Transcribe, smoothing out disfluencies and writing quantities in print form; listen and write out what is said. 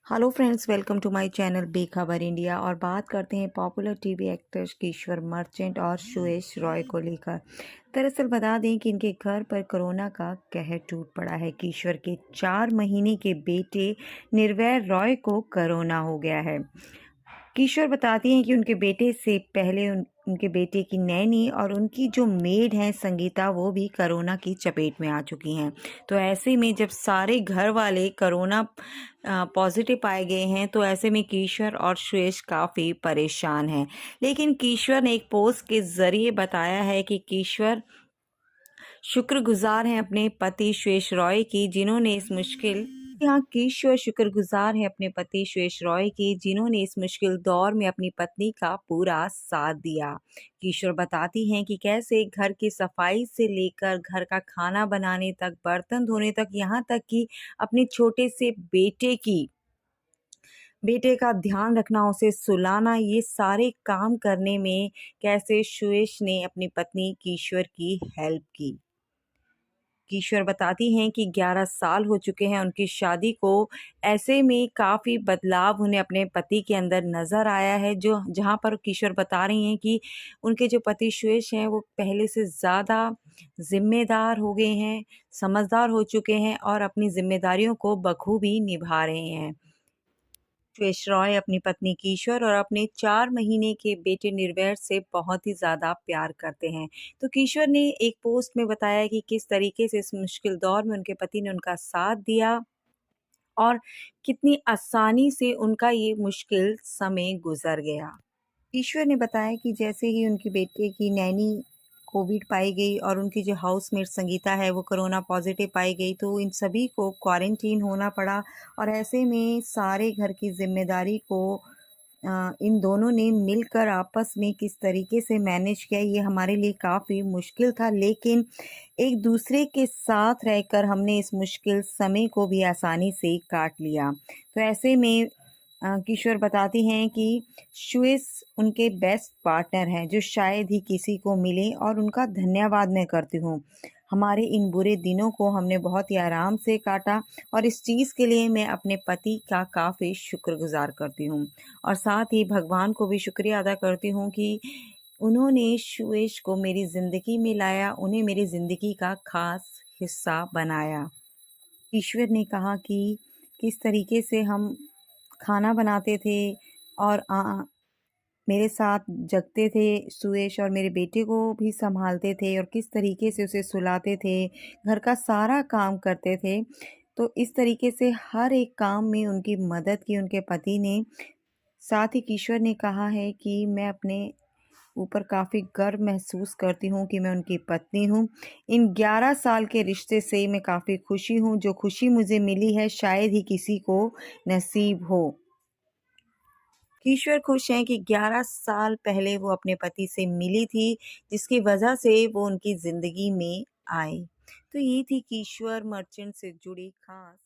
Hello friends, welcome to my channel Bekhabar India. और बात करते हैं popular TV actors Kishore Merchant और सुयश रॉय को लेकर। दरअसल बता दें कि इनके घर पर कोरोना का कहर टूट पड़ा है। किशोर के 4 महीने के बेटे निर्वैर रॉय को कोरोना हो गया है। किशोर बताती हैं कि उनके बेटे से पहले उनके बेटे की नैनी और उनकी जो मेड हैं संगीता, वो भी कोरोना की चपेट में आ चुकी हैं। तो ऐसे में जब सारे घर वाले कोरोना पॉजिटिव पाए गए हैं, तो ऐसे में किशोर और सुयश काफ़ी परेशान हैं। लेकिन किशोर ने एक पोस्ट के ज़रिए बताया है कि किशोर शुक्रगुजार हैं अपने पति सुयश रॉय की, जिन्होंने इस मुश्किल यहाँ किशोर शुक्रगुजार है अपने पति सुयश रॉय की, जिन्होंने इस मुश्किल दौर में अपनी पत्नी का पूरा साथ दिया। किशोर बताती हैं कि कैसे घर की सफाई से लेकर घर का खाना बनाने तक, बर्तन धोने तक, यहाँ तक कि अपने छोटे से बेटे का ध्यान रखना, उसे सुलाना, ये सारे काम करने में कैसे सुयश ने अपनी पत्नी किशोर की हेल्प की। किशोर बताती हैं कि 11 साल हो चुके हैं उनकी शादी को। ऐसे में काफ़ी बदलाव उन्हें अपने पति के अंदर नज़र आया है, जो जहाँ पर किशोर बता रही हैं कि उनके जो पति सुयश हैं, वो पहले से ज़्यादा ज़िम्मेदार हो गए हैं, समझदार हो चुके हैं और अपनी ज़िम्मेदारियों को बखूबी निभा रहे हैं। सुयश रॉय अपनी पत्नी किशोर और अपने 4 महीने के बेटे निर्वैर से बहुत ही ज़्यादा प्यार करते हैं। तो किशोर ने एक पोस्ट में बताया कि किस तरीके से इस मुश्किल दौर में उनके पति ने उनका साथ दिया और कितनी आसानी से उनका ये मुश्किल समय गुजर गया। ईश्वर ने बताया कि जैसे ही उनके बेटे की नैनी कोविड पाई गई और उनकी जो हाउसमेट संगीता है वो कोरोना पॉजिटिव पाई गई, तो इन सभी को क्वारंटीन होना पड़ा। और ऐसे में सारे घर की जिम्मेदारी को इन दोनों ने मिलकर आपस में किस तरीके से मैनेज किया, ये हमारे लिए काफ़ी मुश्किल था। लेकिन एक दूसरे के साथ रहकर हमने इस मुश्किल समय को भी आसानी से काट लिया। तो ऐसे में किशोर बताती हैं कि शुइस उनके बेस्ट पार्टनर हैं, जो शायद ही किसी को मिले, और उनका धन्यवाद मैं करती हूँ। हमारे इन बुरे दिनों को हमने बहुत ही आराम से काटा और इस चीज़ के लिए मैं अपने पति का काफ़ी शुक्रगुजार करती हूँ। और साथ ही भगवान को भी शुक्रिया अदा करती हूँ कि उन्होंने शुएश को मेरी ज़िंदगी में लाया, उन्हें मेरी ज़िंदगी का ख़ास हिस्सा बनाया। ईश्वर ने कहा कि किस तरीके से हम खाना बनाते थे और मेरे साथ जगते थे, सुयश और मेरे बेटे को भी सँभालते थे और किस तरीके से उसे सुलाते थे, घर का सारा काम करते थे। तो इस तरीके से हर एक काम में उनकी मदद की उनके पति ने। साथ ही किशोर ने कहा है कि मैं अपने ऊपर काफ़ी गर्व महसूस करती हूँ कि मैं उनकी पत्नी हूँ। इन 11 साल के रिश्ते से मैं काफ़ी खुशी हूँ, जो खुशी मुझे मिली है शायद ही किसी को नसीब हो। ईश्वर खुश हैं कि 11 साल पहले वो अपने पति से मिली थी, जिसकी वजह से वो उनकी ज़िंदगी में आए। तो ये थी किशोर मर्चेंट से जुड़ी खास